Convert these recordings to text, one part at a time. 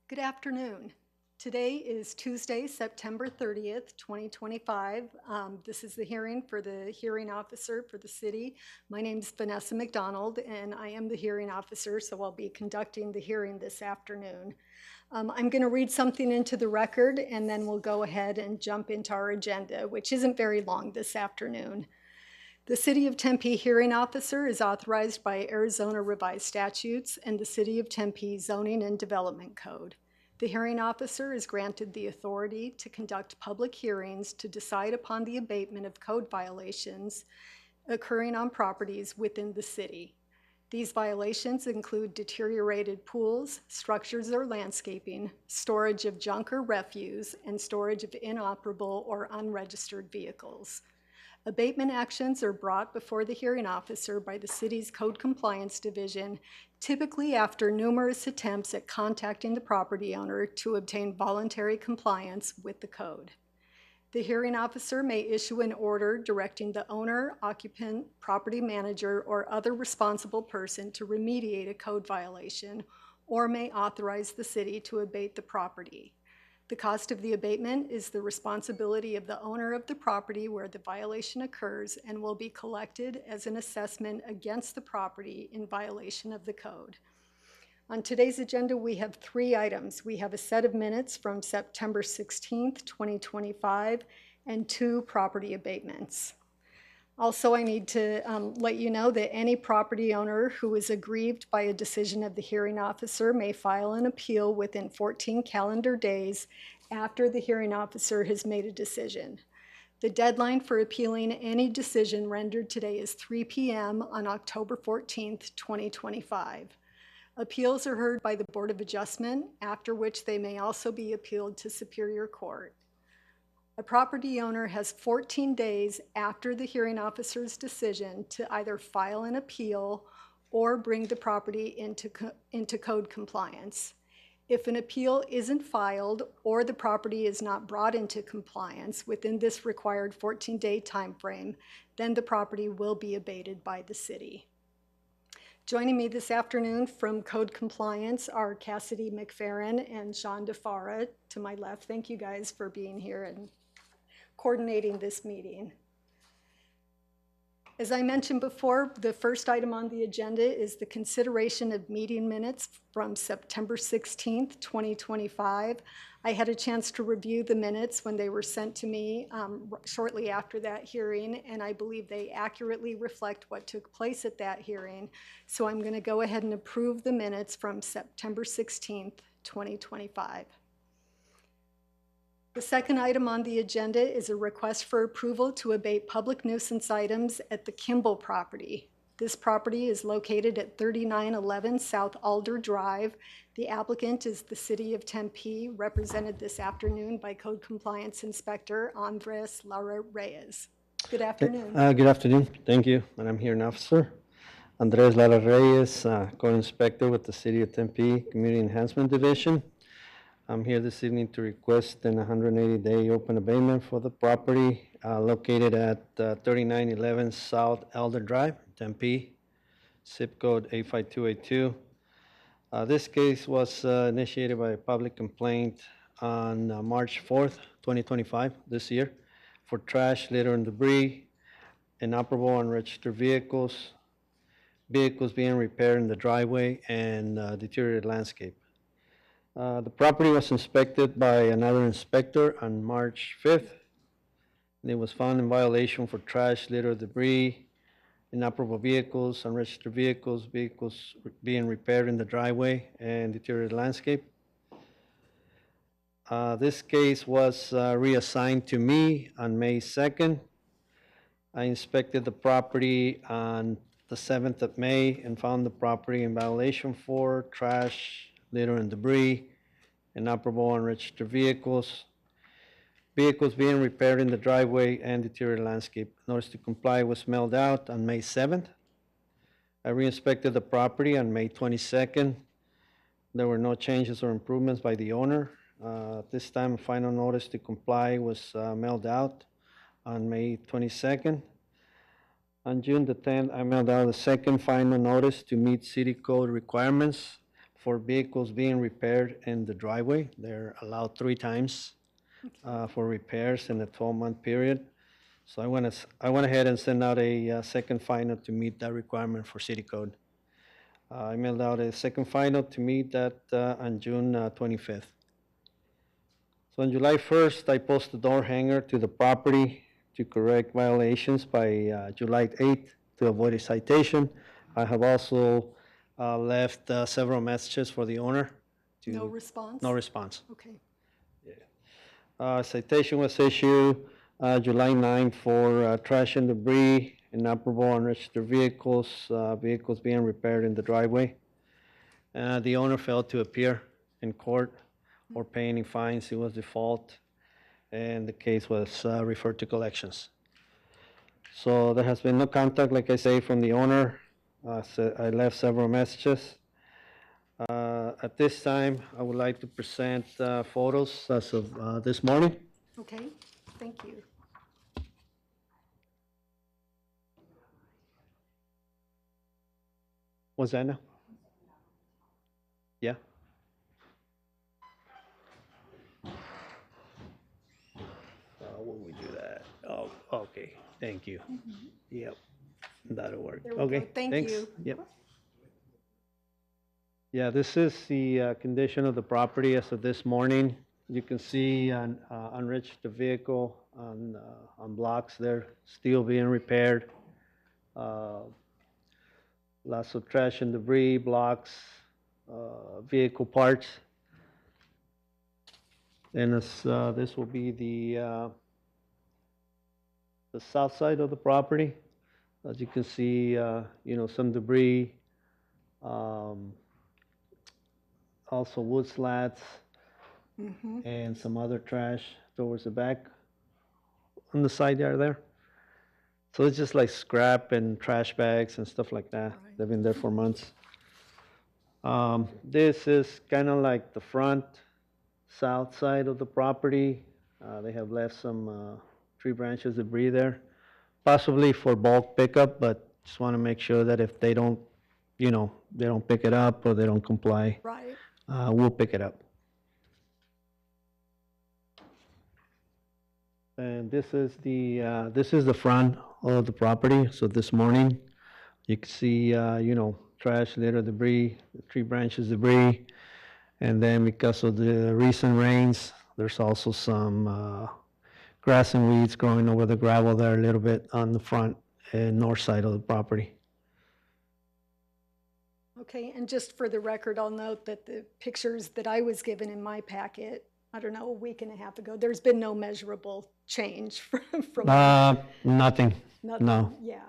Good afternoon. Today is Tuesday, September 30th, 2025. This is the hearing for the hearing officer for the city. My name is Vanessa McDonald, and I am the hearing officer, so I'll be conducting the hearing this afternoon. I'm going to read something into the record, and then we'll go ahead and jump into our agenda, which isn't very long this afternoon. The City of Tempe hearing officer is authorized by Arizona Revised Statutes and the City of Tempe Zoning and Development Code. The hearing officer is granted the authority to conduct public hearings to decide upon the abatement of code violations occurring on properties within the city. These violations include deteriorated pools, structures or landscaping, storage of junk or refuse, and storage of inoperable or unregistered vehicles. Abatement actions are brought before the hearing officer by the city's Code Compliance Division, typically after numerous attempts at contacting the property owner to obtain voluntary compliance with the code. The hearing officer may issue an order directing the owner, occupant, property manager, or other responsible person to remediate a code violation, or may authorize the city to abate the property. The cost of the abatement is the responsibility of the owner of the property where the violation occurs and will be collected as an assessment against the property in violation of the code. On today's agenda, we have 3 items. We have a set of minutes from September 16th, 2025, and 2 property abatements. Also, I need to let you know that any property owner who is aggrieved by a decision of the hearing officer may file an appeal within 14 calendar days after the hearing officer has made a decision. The deadline for appealing any decision rendered today is 3 p.m. on October 14th, 2025. Appeals are heard by the Board of Adjustment, after which they may also be appealed to Superior Court. A property owner has 14 days after the hearing officer's decision to either file an appeal or bring the property into code compliance. If an appeal isn't filed or the property is not brought into compliance within this required 14-day time frame, then the property will be abated by the city. Joining me this afternoon from Code Compliance are Cassidy McFerrin and Sean DeFara to my left. Thank you guys for being here and coordinating this meeting. As I mentioned before, the first item on the agenda is the consideration of meeting minutes from September 16th, 2025. I had a chance to review the minutes when they were sent to me shortly after that hearing, and I believe they accurately reflect what took place at that hearing. So I'm going to go ahead and approve the minutes from September 16th, 2025. The second item on the agenda is a request for approval to abate public nuisance items at the Kimball property. This property is located at 3911 South Alder Drive. The applicant is the City of Tempe, represented this afternoon by Code Compliance Inspector Andres Lara Reyes. Good afternoon. Good afternoon. Thank you, Madam Hearing Officer. Andres Lara Reyes, Code Inspector with the City of Tempe Community Enhancement Division. I'm here this evening to request an 180-day open abatement for the property located at 3911 South Elder Drive, Tempe, zip code 85282. This case was initiated by a public complaint on March 4th, 2025, this year, for trash, litter, and debris, inoperable unregistered vehicles, vehicles being repaired in the driveway, and deteriorated landscape. The property was inspected by another inspector on March 5th. And it was found in violation for trash, litter, debris, inoperable vehicles, unregistered vehicles, vehicles being repaired in the driveway, and deteriorated landscape. This case was reassigned to me on May 2nd. I inspected the property on the 7th of May and found the property in violation for trash, litter and debris, inoperable unregistered vehicles, vehicles being repaired in the driveway, and deteriorated landscape. Notice to comply was mailed out on May 7th. I re-inspected the property on May 22nd. There were no changes or improvements by the owner. This time, a final notice to comply was mailed out on May 22nd. On June the 10th, I mailed out a second final notice to meet city code requirements for vehicles being repaired in the driveway. They're allowed 3 times for repairs in a 12-month period. So I went ahead and sent out a second final to meet that requirement for city code. I mailed out a second final to meet that on June 25th. So on July 1st, I posted a door hanger to the property to correct violations by July 8th to avoid a citation. I have also left several messages for the owner. No response? No response. Okay. Citation was issued July 9th for trash and debris, inoperable unregistered vehicles, vehicles being repaired in the driveway. The owner failed to appear in court or pay any fines. It was default, and the case was referred to collections. So there has been no contact, like I say, from the owner. So I left several messages. At this time, I would like to present photos as of this morning. Okay, thank you. What's that now? Yeah? When we do that? Oh, okay, thank you. Yep, that'll work. There we Okay, go. Thank thanks. you. Yep. Yeah, this is the condition of the property as of this morning. You can see an unregistered vehicle on blocks there, still being repaired. Lots of trash and debris, blocks, vehicle parts. And this will be the south side of the property. As you can see, some debris, also wood slats, and some other trash towards the back on the side yard there. So it's just like scrap and trash bags and stuff like that. Right. They've been there for months. This is kind of like the front south side of the property. They have left some tree branches, debris there, possibly for bulk pickup, but just want to make sure that if they don't, they don't pick it up or they don't comply, Right. we'll pick it up. And this is the front of the property. So this morning, you can see, trash, litter, debris, tree branches, debris. And then because of the recent rains, there's also some grass and weeds growing over the gravel there a little bit on the front and north side of the property. Okay, and just for the record, I'll note that the pictures that I was given in my packet, I don't know, a week and a half ago, there's been no measurable change from Nothing. nothing. No. Yeah,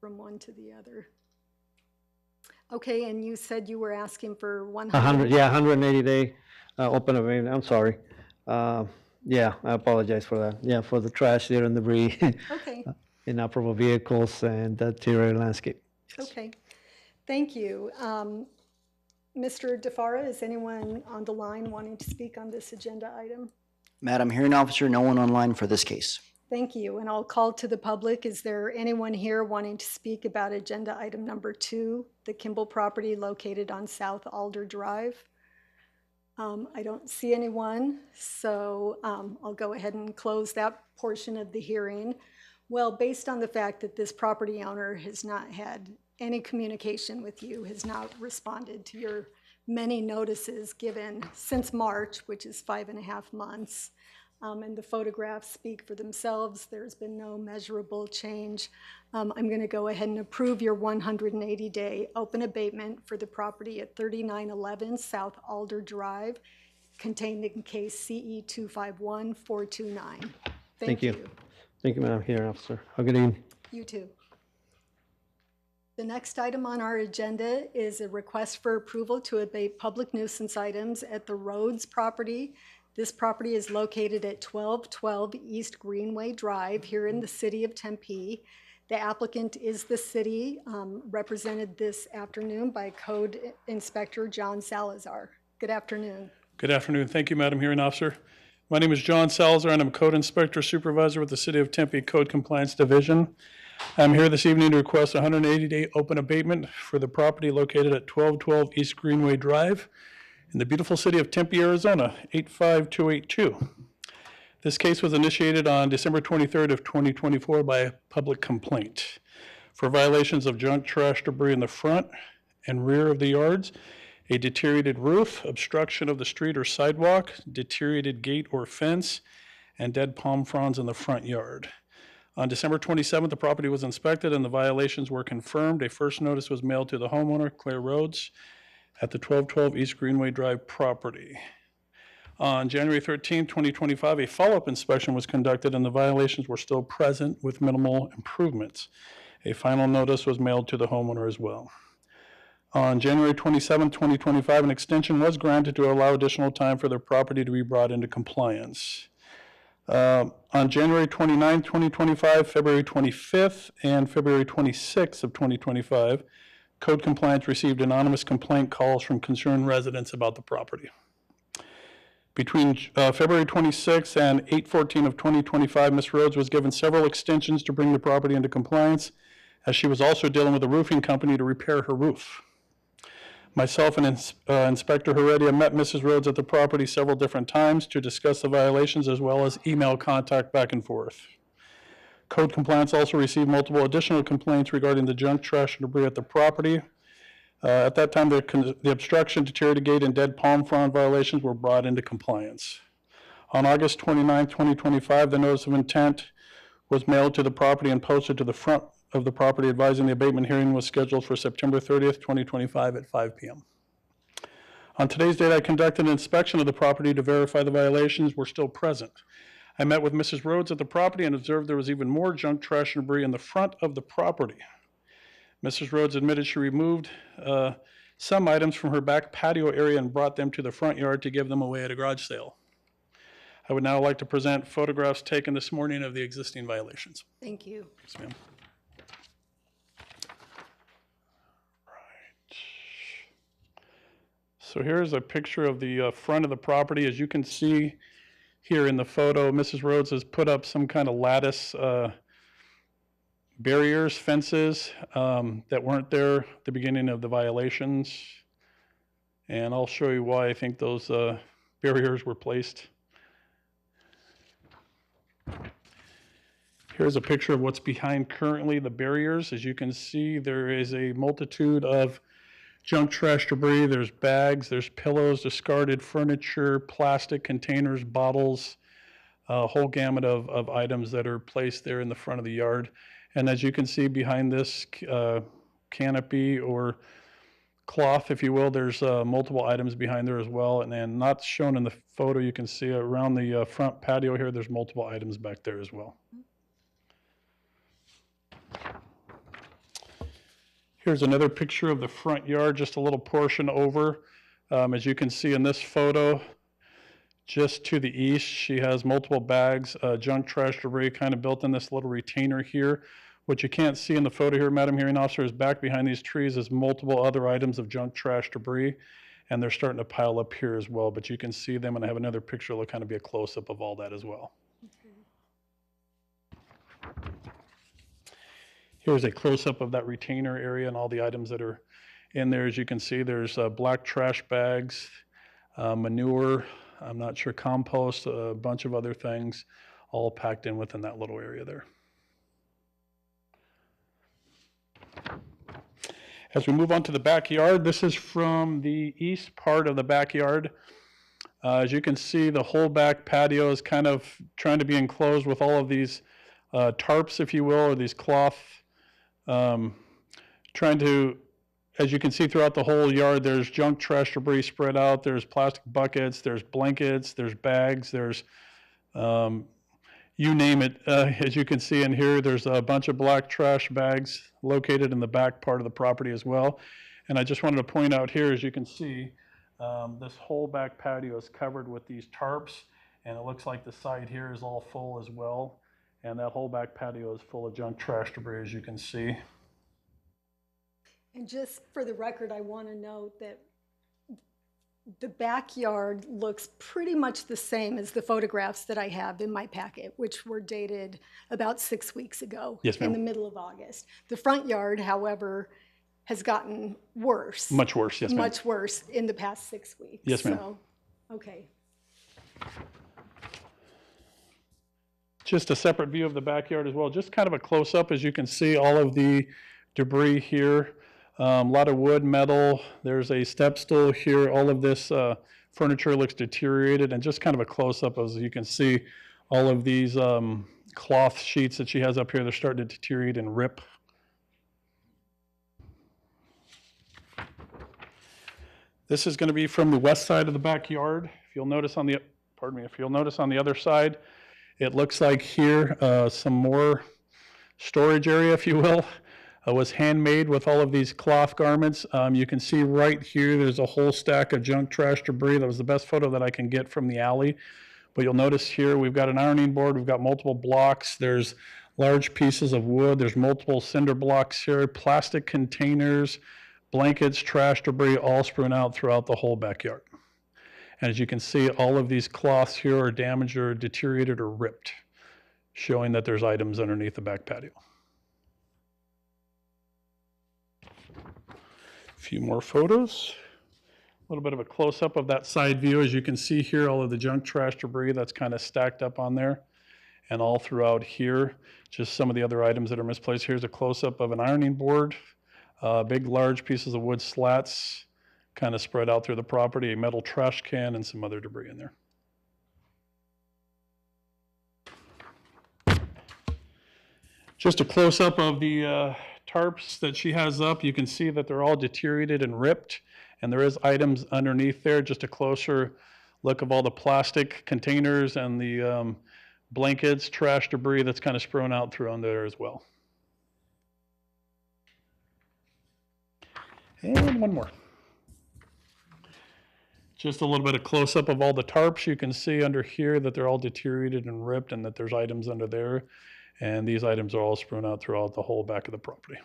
from one to the other. Okay, and you said you were asking for 100? 180 day open availability. I'm sorry. Yeah, I apologize for that. Yeah, for the trash, litter, and debris. Okay. Inoperable vehicles and deteriorated landscape. Yes. Okay, thank you. Mr. DeFara, is anyone on the line wanting to speak on this agenda item? Madam Hearing Officer, no one online for this case. Thank you, and I'll call to the public. Is there anyone here wanting to speak about agenda item number 2, the Kimball property located on South Alder Drive? I don't see anyone, so I'll go ahead and close that portion of the hearing. Well, based on the fact that this property owner has not had any communication with you, has not responded to your many notices given since March, which is 5.5 months, and the photographs speak for themselves. There's been no measurable change. I'm going to go ahead and approve your 180-day open abatement for the property at 3911 South Alder Drive, contained in case CE 251429. Thank you. Thank you, Madam Hearing Officer. Have a good evening. You too. The next item on our agenda is a request for approval to abate public nuisance items at the Rhodes property. This property is located at 1212 East Greenway Drive here in the city of Tempe. The applicant is the city, represented this afternoon by Code Inspector John Salazar. Good afternoon. Good afternoon. Thank you, Madam Hearing Officer. My name is John Salazar, and I'm Code Inspector Supervisor with the City of Tempe Code Compliance Division. I'm here this evening to request a 180-day open abatement for the property located at 1212 East Greenway Drive in the beautiful city of Tempe, Arizona, 85282. This case was initiated on December 23rd of 2024 by a public complaint for violations of junk, trash, debris in the front and rear of the yards, a deteriorated roof, obstruction of the street or sidewalk, deteriorated gate or fence, and dead palm fronds in the front yard. On December 27th, the property was inspected and the violations were confirmed. A first notice was mailed to the homeowner, Claire Rhodes, at the 1212 East Greenway Drive property. On January 13th, 2025, a follow-up inspection was conducted and the violations were still present with minimal improvements. A final notice was mailed to the homeowner as well. On January 27th, 2025, an extension was granted to allow additional time for the property to be brought into compliance. On January 29th, 2025, February 25th, and February 26th of 2025, Code Compliance received anonymous complaint calls from concerned residents about the property. Between February 26th and 8/14 of 2025, Ms. Rhodes was given several extensions to bring the property into compliance, as she was also dealing with a roofing company to repair her roof. Myself and Inspector Heredia met Mrs. Rhodes at the property several different times to discuss the violations as well as email contact back and forth. Code Compliance also received multiple additional complaints regarding the junk, trash, and debris at the property. At that time, the obstruction, deteriorated gate, and dead palm frond violations were brought into compliance. On August 29, 2025, the notice of intent was mailed to the property and posted to the front of the property, advising the abatement hearing was scheduled for September 30th, 2025 at 5 p.m. On today's date, I conducted an inspection of the property to verify the violations were still present. I met with Mrs. Rhodes at the property and observed there was even more junk, trash, and debris in the front of the property. Mrs. Rhodes admitted she removed some items from her back patio area and brought them to the front yard to give them away at a garage sale. I would now like to present photographs taken this morning of the existing violations. Thank you. Yes, ma'am. So here's a picture of the front of the property. As you can see here in the photo, Mrs. Rhodes has put up some kind of lattice barriers, fences that weren't there at the beginning of the violations. And I'll show you why I think those barriers were placed. Here's a picture of what's behind currently the barriers. As you can see, there is a multitude of junk, trash, debris. There's bags, there's pillows, discarded furniture, plastic containers, bottles, a whole gamut of items that are placed there in the front of the yard. And as you can see behind this canopy or cloth, if you will, there's multiple items behind there as well. And then not shown in the photo, you can see around the front patio here, there's multiple items back there as well. Here's another picture of the front yard, just a little portion over. As you can see in this photo, just to the east, she has multiple bags, junk, trash, debris kind of built in this little retainer here. What you can't see in the photo here, Madam Hearing Officer, is back behind these trees is multiple other items of junk, trash, debris, and they're starting to pile up here as well. But you can see them, and I have another picture that'll kind of be a close-up of all that as well. Here's a close-up of that retainer area and all the items that are in there. As you can see, there's black trash bags, manure, I'm not sure, compost, a bunch of other things, all packed in within that little area there. As we move on to the backyard, this is from the east part of the backyard. As you can see, the whole back patio is kind of trying to be enclosed with all of these tarps, if you will, or these cloth. Trying to, as you can see throughout the whole yard, there's junk, trash, debris spread out. There's plastic buckets, there's blankets, there's bags, there's you name it. As you can see in here, there's a bunch of black trash bags located in the back part of the property as well. And I just wanted to point out here, as you can see, this whole back patio is covered with these tarps, and it looks like the side here is all full as well. And that whole back patio is full of junk, trash, debris, as you can see. And just for the record, I want to note that The backyard looks pretty much the same as the photographs that I have in my packet, which were dated about 6 weeks ago. Yes, In ma'am. the middle of August. The front yard, however, has gotten worse. Much worse, yes, ma'am. Much worse in the past 6 weeks. Yes, ma'am. So, okay. Just a separate view of the backyard as well. Just kind of a close-up, as you can see all of the debris here. A lot of wood, metal. There's a step stool here. All of this furniture looks deteriorated, and just kind of a close-up, as you can see all of these cloth sheets that she has up here. They're starting to deteriorate and rip. This is going to be from the west side of the backyard. If you'll notice on the, if you'll notice on the other side, it looks like here some more storage area, if you will, was handmade with all of these cloth garments. You can see right here, there's a whole stack of junk trash debris. That was the best photo that I can get from the alley. But you'll notice here, we've got an ironing board, we've got multiple blocks, there's large pieces of wood, there's multiple cinder blocks here, plastic containers, blankets, trash debris, all strewn out throughout the whole backyard. And as you can see, all of these cloths here are damaged or deteriorated or ripped, showing that there's items underneath the back patio. A few more photos. A little bit of a close-up of that side view. As you can see here, all of the junk trash debris that's kind of stacked up on there. And all throughout here, just some of the other items that are misplaced. Here's a close-up of an ironing board, big, large pieces of wood slats, kind of spread out through the property, a metal trash can, and some other debris in there. Just a close-up of the tarps that she has up. You can see that they're all deteriorated and ripped, and there is items underneath there. Just a closer look of all the plastic containers and the blankets, trash debris that's kind of strewn out through under there as well. And one more. Just a little bit of close-up of all the tarps. You can see under here that they're all deteriorated and ripped and that there's items under there. And these items are all strewn out throughout the whole back of the property.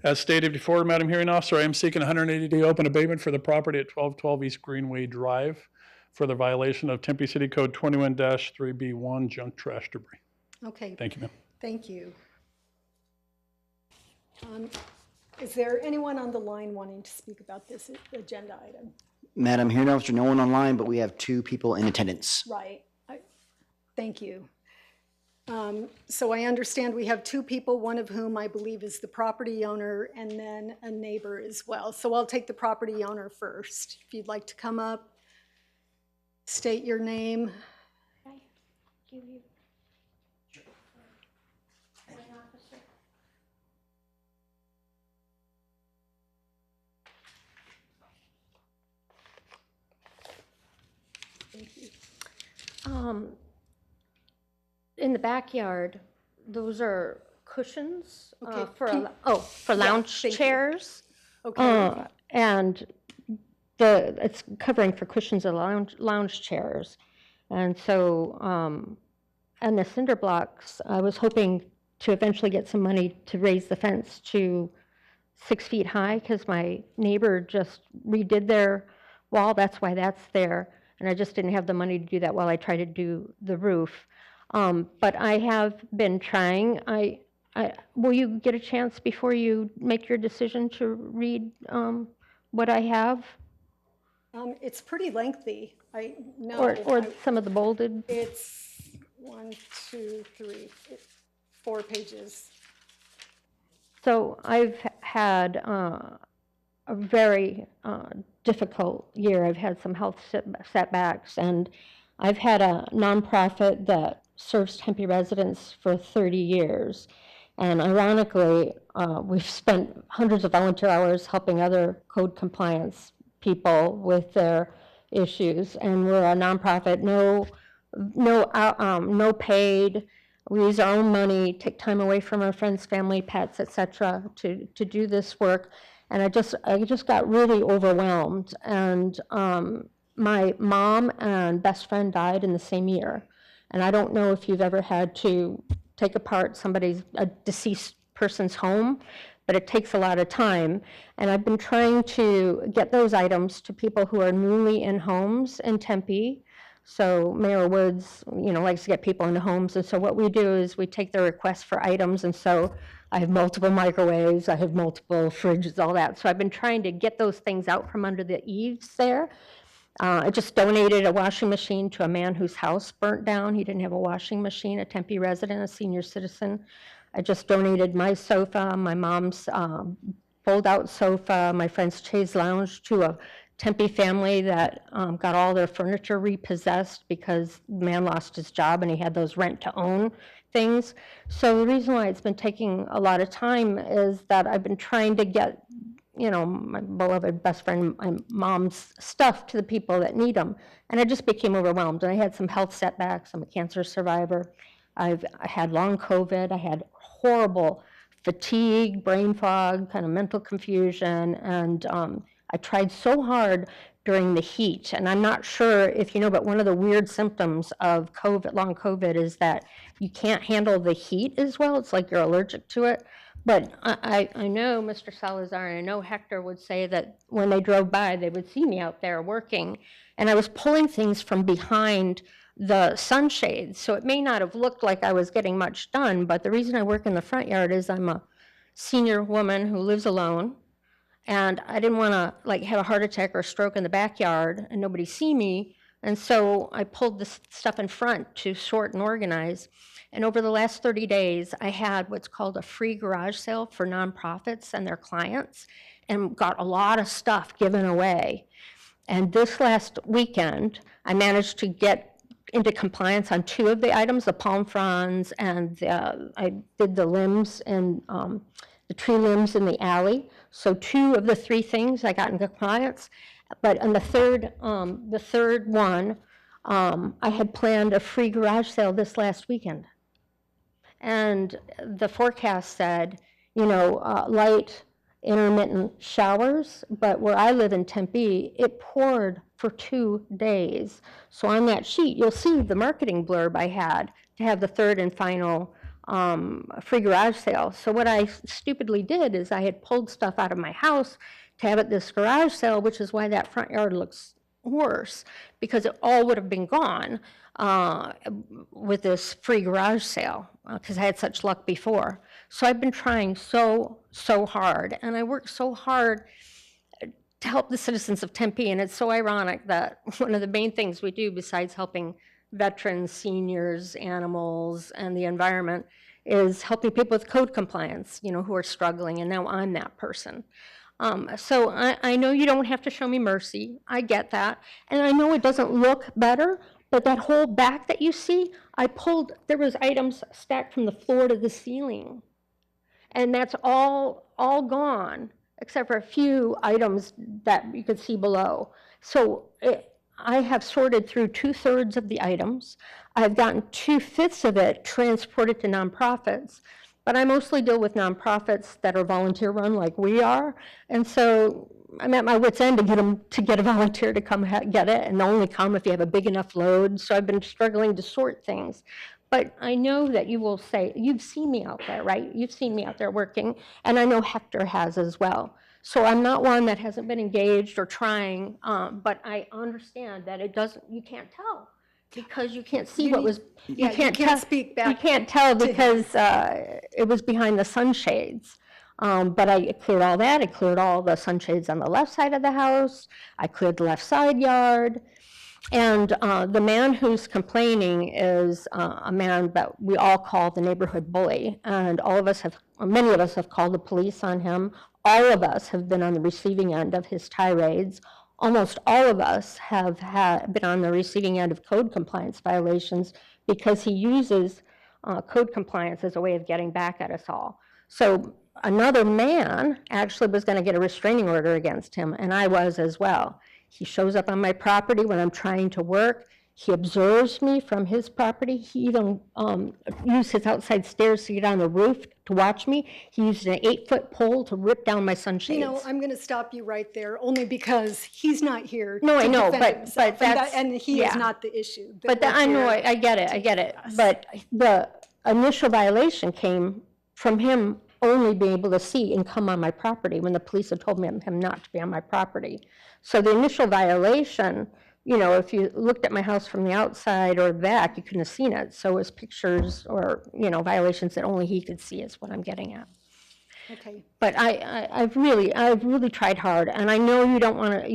As stated before, Madam Hearing Officer, I am seeking a 180-day open abatement for the property at 1212 East Greenway Drive for the violation of Tempe City Code 21-3B1, junk trash debris. Okay. Thank you, ma'am. Thank you. Is there anyone on the line wanting to speak about this agenda item? Madam Hearing Officer, no one online, but we have 2 people in attendance. Right. Thank you. So I understand we have 2 people, one of whom I believe is the property owner and then a neighbor as well. So I'll take the property owner first. If you'd like to come up, state your name. In the backyard, those are cushions Okay, for lounge thank you. chairs. Okay. And it's covering for cushions of lounge chairs. And so, and the cinder blocks, I was hoping to eventually get some money to raise the fence to 6 feet high because my neighbor just redid their wall. That's why that's there. And I just didn't have the money to do that while I tried to do the roof. But I have been trying. Will you get a chance before you make your decision to read what I have? It's pretty lengthy. I know. Or some of the bolded? It's 1, 2, 3, 4 pages. So I've had a very difficult year. I've had some health setbacks, and I've had a nonprofit that serves Tempe residents for 30 years. And ironically, we've spent hundreds of volunteer hours helping other code compliance people with their issues. And we're a nonprofit, no paid. We use our own money, take time away from our friends, family, pets, etc., to do this work. And I just got really overwhelmed. And my mom and best friend died in the same year. And I don't know if you've ever had to take apart a deceased person's home, but it takes a lot of time. And I've been trying to get those items to people who are newly in homes in Tempe. So Mayor Woods, likes to get people into homes. And so what we do is we take their requests for items. And so I have multiple microwaves, I have multiple fridges, all that. So I've been trying to get those things out from under the eaves there. I just donated a washing machine to a man whose house burnt down. He didn't have a washing machine, a Tempe resident, a senior citizen. I just donated my sofa, my mom's fold-out sofa, my friend's chaise lounge to a Tempe family that got all their furniture repossessed because the man lost his job and he had those rent-to-own things. So the reason why it's been taking a lot of time is that I've been trying to get my beloved best friend, my mom's stuff to the people that need them. And I just became overwhelmed. And I had some health setbacks. I'm a cancer survivor. I had long COVID. I had horrible fatigue, brain fog, kind of mental confusion. And I tried so hard during the heat. And I'm not sure if you know, but one of the weird symptoms of COVID, long COVID, is that you can't handle the heat as well. It's like you're allergic to it. But I know Mr. Salazar and I know Hector would say that when they drove by, they would see me out there working. And I was pulling things from behind the sunshades. So it may not have looked like I was getting much done, but the reason I work in the front yard is I'm a senior woman who lives alone. And I didn't want to have a heart attack or a stroke in the backyard and nobody see me. And so I pulled this stuff in front to sort and organize. And over the last 30 days, I had what's called a free garage sale for nonprofits and their clients, and got a lot of stuff given away. And this last weekend, I managed to get into compliance on 2 of the items, the palm fronds, and I did the limbs and the tree limbs in the alley. So 2 of the 3 things I got into compliance. But on the third one, I had planned a free garage sale this last weekend. And the forecast said, light intermittent showers, but where I live in Tempe, it poured for 2 days. So on that sheet, you'll see the marketing blurb I had to have the third and final free garage sale. So what I stupidly did is I had pulled stuff out of my house to have at this garage sale, which is why that front yard looks worse, because it all would have been gone with this free garage sale, because I had such luck before. So I've been trying so hard, and I work so hard to help the citizens of Tempe, and it's so ironic that one of the main things we do besides helping veterans, seniors, animals, and the environment is helping people with code compliance, who are struggling, and now I'm that person. So I know you don't have to show me mercy. I get that. And I know it doesn't look better, but that whole back that you see, there was items stacked from the floor to the ceiling. And that's all gone, except for a few items that you could see below. So I have sorted through 2/3 of the items. I've gotten 2/5 of it transported to nonprofits. But I mostly deal with nonprofits that are volunteer run like we are. And so I'm at my wit's end to get a volunteer to come get it, and they'll only come if you have a big enough load. So I've been struggling to sort things. But I know that you will say, you've seen me out there, right? You've seen me out there working, and I know Hector has as well. So I'm not one that hasn't been engaged or trying, but I understand that you can't tell. Because you can't see what was, you can't speak back. You can't tell because it was behind the sunshades. But I cleared all that. I cleared all the sunshades on the left side of the house. I cleared the left side yard. And the man who's complaining is a man that we all call the neighborhood bully. And many of us have called the police on him. All of us have been on the receiving end of his tirades. Almost all of us have been on the receiving end of code compliance violations because he uses code compliance as a way of getting back at us all. So another man actually was going to get a restraining order against him, and I was as well. He shows up on my property when I'm trying to work. He observes me from his property. He even used his outside stairs to get on the roof to watch me. He used an 8-foot pole to rip down my sunshades. I'm going to stop you right there, only because he's not here No, to I know, defend but himself, that's, and he yeah. is not the issue. But I know, I get it. Yes. But the initial violation came from him only be able to see and come on my property when the police had told me him not to be on my property. So the initial violation, you know, if you looked at my house from the outside or back, you couldn't have seen it. So it was pictures or, you know, violations that only he could see is what I'm getting at. Okay. But I've really tried hard, and I know you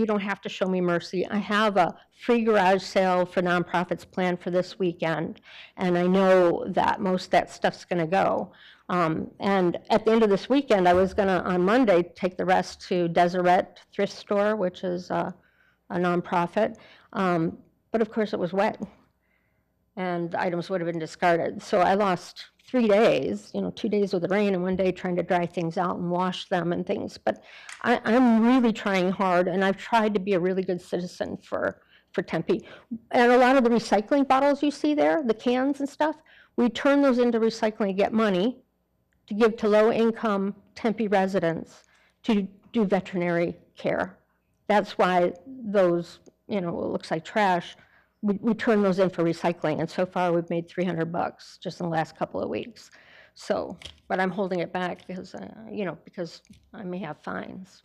don't have to show me mercy. I have a free garage sale for nonprofits planned for this weekend, and I know that most of that stuff's gonna go. And at the end of this weekend, I was gonna, on Monday, take the rest to Deseret Thrift Store, which is a nonprofit. But of course, it was wet, and the items would have been discarded. So I lost 3 days, 2 days with the rain and 1 day trying to dry things out and wash them and things. But I'm really trying hard, and I've tried to be a really good citizen for Tempe. And a lot of the recycling bottles you see there, the cans and stuff, we turn those into recycling and get money to give to low-income Tempe residents to do veterinary care. That's why those, it looks like trash, we turn those in for recycling, and so far we've made $300 just in the last couple of weeks. So, but I'm holding it back because, because I may have fines.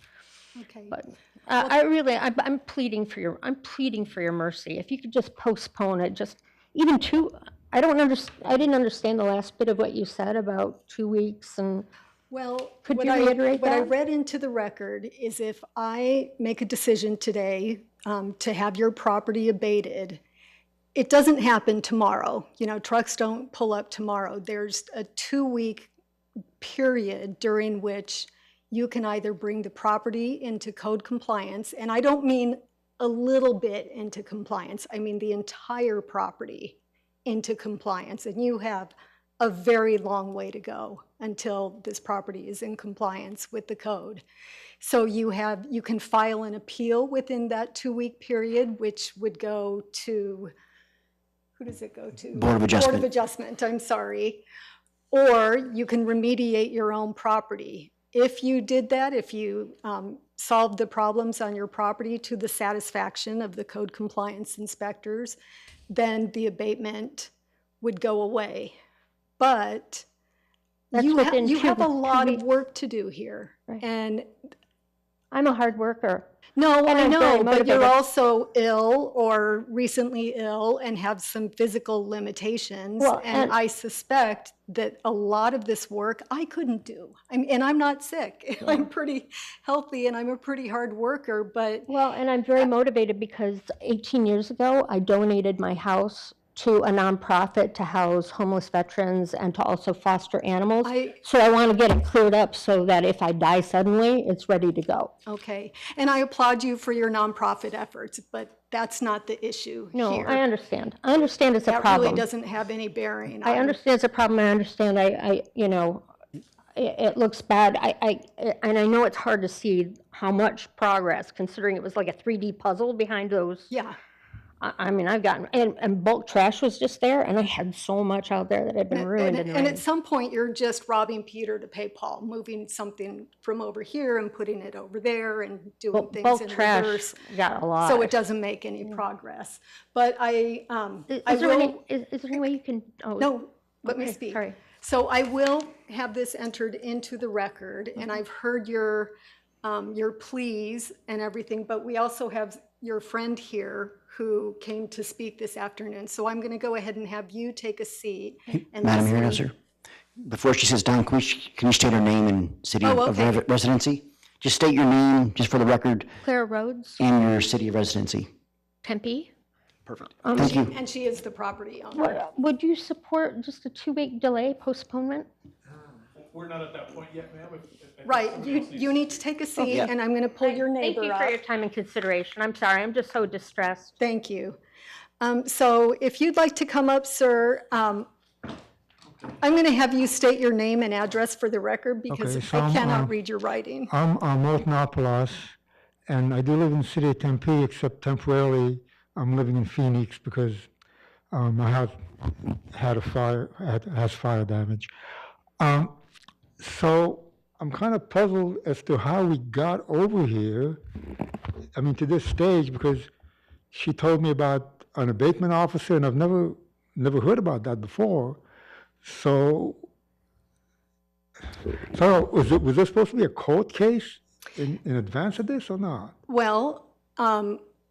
Okay. But I'm pleading for your mercy. If you could just postpone it, just even I didn't understand the last bit of what you said about 2 weeks and. Well, Could you reiterate what I that? read into the record is if I make a decision today to have your property abated, it doesn't happen tomorrow. Trucks don't pull up tomorrow. There's a 2-week period during which you can either bring the property into code compliance, and I don't mean a little bit into compliance, I mean the entire property into compliance, and you have a very long way to go until this property is in compliance with the code. So you can file an appeal within that 2-week period, which would go to, who does it go to? Board of Adjustment. Board of Adjustment, I'm sorry. Or you can remediate your own property. If you did that, if you solved the problems on your property to the satisfaction of the code compliance inspectors, then the abatement would go away. But That's you within have a 2 lot of weeks. work to do here. Right. And I'm a hard worker. no, And I I'm know, very but you're motivated. also ill or recently ill and have some physical limitations. Well, and and- I suspect that a lot of this work I couldn't do. And I'm not sick. I'm pretty healthy and I'm a pretty hard worker, but Well, and I'm very motivated because 18 years ago, I donated my house to a nonprofit to house homeless veterans and to also foster animals. So I want to get it cleared up so that if I die suddenly, it's ready to go. okay. And I applaud you for your nonprofit efforts, but that's not the issue No, here. I understand. I understand it's a That problem. really doesn't have any bearing I on. understand it's a problem. I understand. It looks bad. And I know it's hard to see how much progress, considering it was like a 3D puzzle behind those. Yeah. I've gotten, and bulk trash was just there, and I had so much out there that had been ruined in the And rain. at some point, you're just robbing Peter to pay Paul, moving something from over here and putting it over there and doing things Bulk in trash reverse. got a lot. So it doesn't make any progress. But I Is there will, any way you can? Oh, no, let me okay, speak. sorry. So I will have this entered into the record, and I've heard your pleas and everything, but we also have your friend here who came to speak this afternoon. So I'm going to go ahead and have you take a seat. And Madam listen. Hearing Officer, before she sits down, can you state her name and city Oh, of okay. residency? Just state your name, just for the record, Clara Rhodes, and your city of residency. Tempe. Perfect. Thank you. And she is the property owner. Would you support just a 2-week delay postponement? We're not at that point yet, ma'am. Right, you need to take a seat, and I'm going to pull your Thank neighbor you for your up. time and consideration. I'm sorry, I'm just so distressed. Thank you. So if you'd like to come up, sir, I'm going to have you state your name and address for the record because Okay, so I I'm, cannot read your writing. I'm Martin Apolos, and I do live in the city of Tempe, except temporarily I'm living in Phoenix because my house had a fire, has fire damage. So I'm kind of puzzled as to how we got over here, to this stage, because she told me about an abatement officer, and I've never heard about that before. So So was there supposed to be a court case in advance of this or not? Well,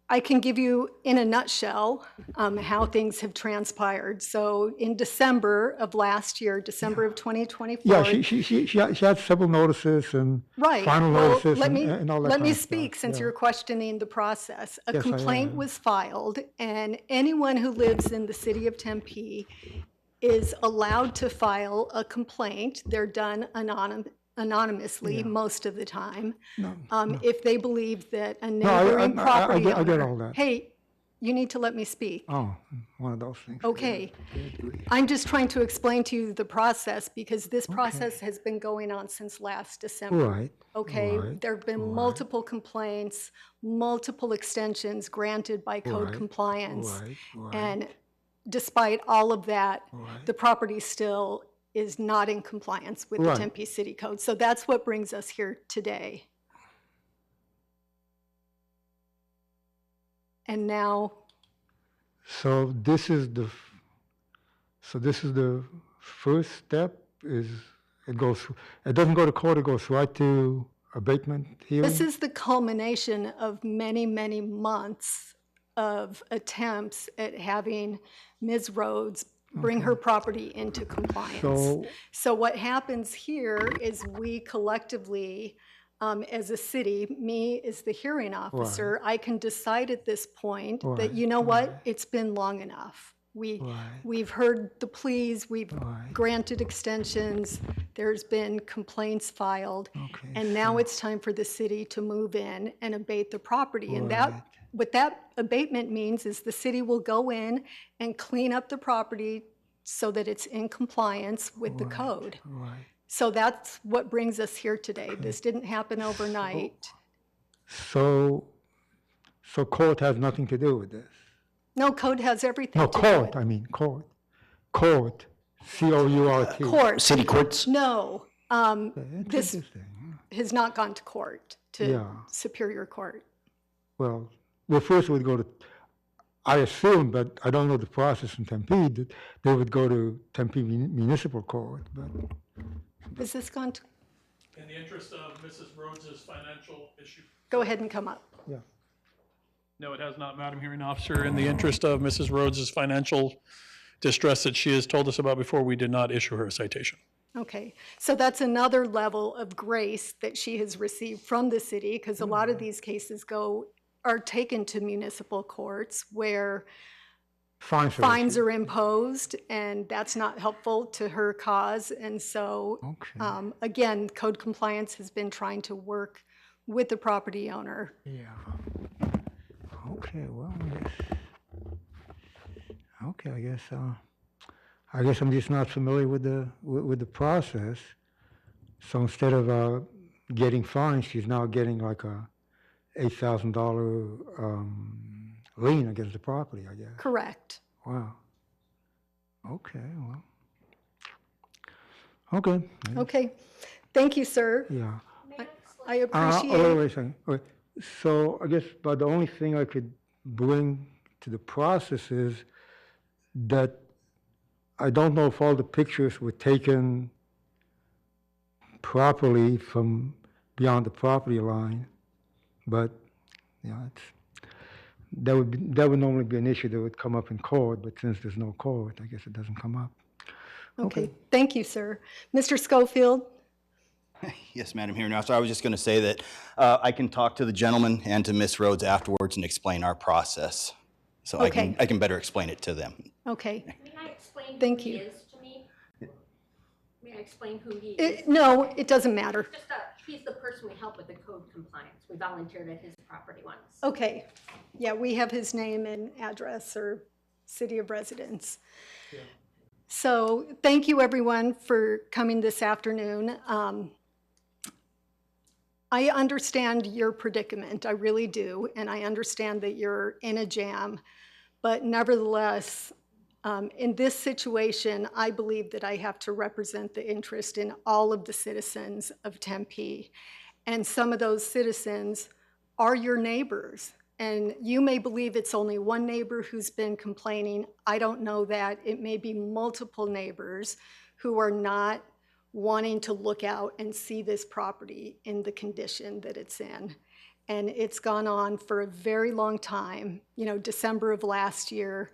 I can give you in a nutshell how things have transpired. So in December of last year, December of 2024. Yeah, she had several notices and Right. final Well, notices let me and all that let kind me of stuff. speak since Yeah. you're questioning the process. A Yes, I complaint am. was filed, and anyone who lives in the city of Tempe is allowed to file a complaint. They're done anonymously most of the time. If they believe that a neighboring property I get owner. all that. Hey, you need to let me speak. Oh, one of those things. Okay. I'm just trying to explain to you the process because this process has been going on since last December. Right. Okay, right, there have been multiple complaints, multiple extensions granted by code Right, compliance. right. And despite all of that, the property still is not in compliance with the Right. Tempe City Code. So that's what brings us here today. And now, So this is the first step. Is it goes? It doesn't go to court. It goes right to abatement hearing. this is the culmination of many, many months of attempts at having Ms. Rhodes bring her property into compliance. So what happens here is we collectively, as a city, me as the hearing officer, I can decide at this point that, you know what, it's been long enough. We've heard the pleas, we've granted extensions, there's been complaints filed, and now it's time for the city to move in and abate the property. And that, what that abatement means is the city will go in and clean up the property so that it's in compliance with the code. So that's what brings us here today. This didn't happen overnight. So court has nothing to do with this. No, code has everything No, to do with court. I mean court. Court. C-O-U-R-T. court. City courts? No, this Interesting. has not gone to court, to Yeah. Superior Court. Well, first it would go to. I assume, but I don't know the process in Tempe. That they would go to Tempe Municipal Court, but. Has this gone to, In the interest of Mrs. Rhodes's financial issue. go ahead and come up. Yeah. No, it has not, Madam Hearing Officer. In the interest of Mrs. Rhodes's financial distress that she has told us about before, we did not issue her a citation. Okay, so that's another level of grace that she has received from the city, because a lot of these cases are taken to municipal courts where fines are imposed, and that's not helpful to her cause. And so, again, code compliance has been trying to work with the property owner. Yeah. Okay. Well. Okay. I guess I'm just not familiar with the process. So instead of getting fined, she's now getting like a $8,000 lien against the property, I guess. Correct. Wow. Okay. Well. Okay. Okay, thank you, sir. Yeah. I appreciate Wait a second. Okay. So I guess, but the only thing I could bring to the process is that I don't know if all the pictures were taken properly from beyond the property line, but that would normally be an issue that would come up in court. But since there's no court, I guess it doesn't come up. Okay, thank you, sir. Mr. Schofield? Yes, Madam Hearing Officer. I was just going to say that I can talk to the gentleman and to Ms. Rhodes afterwards and explain our process. So I can better explain it to them. Okay, May I explain Thank who he you. is to me? May I explain who he is? no, it doesn't matter. Just he's the person we help with the code compliance. We volunteered at his property once. Okay, yeah, we have his name and address or city of residence. So thank you, everyone, for coming this afternoon. I understand your predicament, I really do, and I understand that you're in a jam. But nevertheless, in this situation, I believe that I have to represent the interest in all of the citizens of Tempe. And some of those citizens are your neighbors. And you may believe it's only one neighbor who's been complaining. I don't know that. It may be multiple neighbors who are not wanting to look out and see this property in the condition that it's in. And it's gone on for a very long time, December of last year,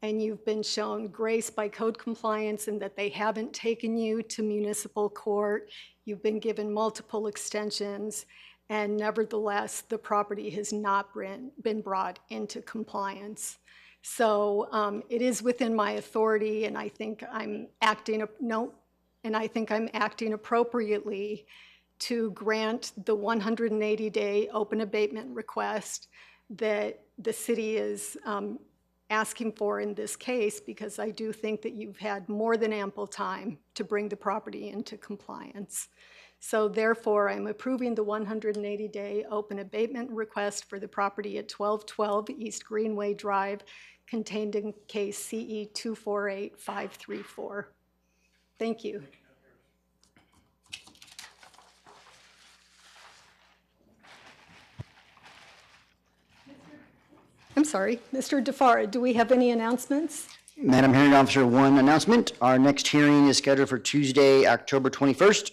and you've been shown grace by code compliance in that they haven't taken you to municipal court. You've been given multiple extensions, and nevertheless, the property has not been brought into compliance. So it is within my authority, and I think I'm acting appropriately to grant the 180-day open abatement request that the city is asking for in this case, because I do think that you've had more than ample time to bring the property into compliance. So therefore, I'm approving the 180-day open abatement request for the property at 1212 East Greenway Drive, contained in case CE 248534. Thank you. I'm sorry, Mr. DeFara, do we have any announcements? Madam Hearing Officer, one announcement. Our next hearing is scheduled for Tuesday, October 21st,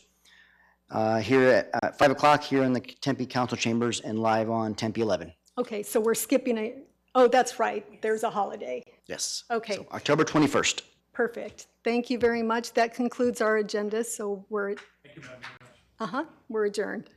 here at 5 o'clock here in the Tempe Council Chambers and live on Tempe 11. Okay, so we're skipping oh, that's right, there's a holiday. Yes. Okay. So October 21st. Perfect. Thank you very much. That concludes our agenda, so we're adjourned.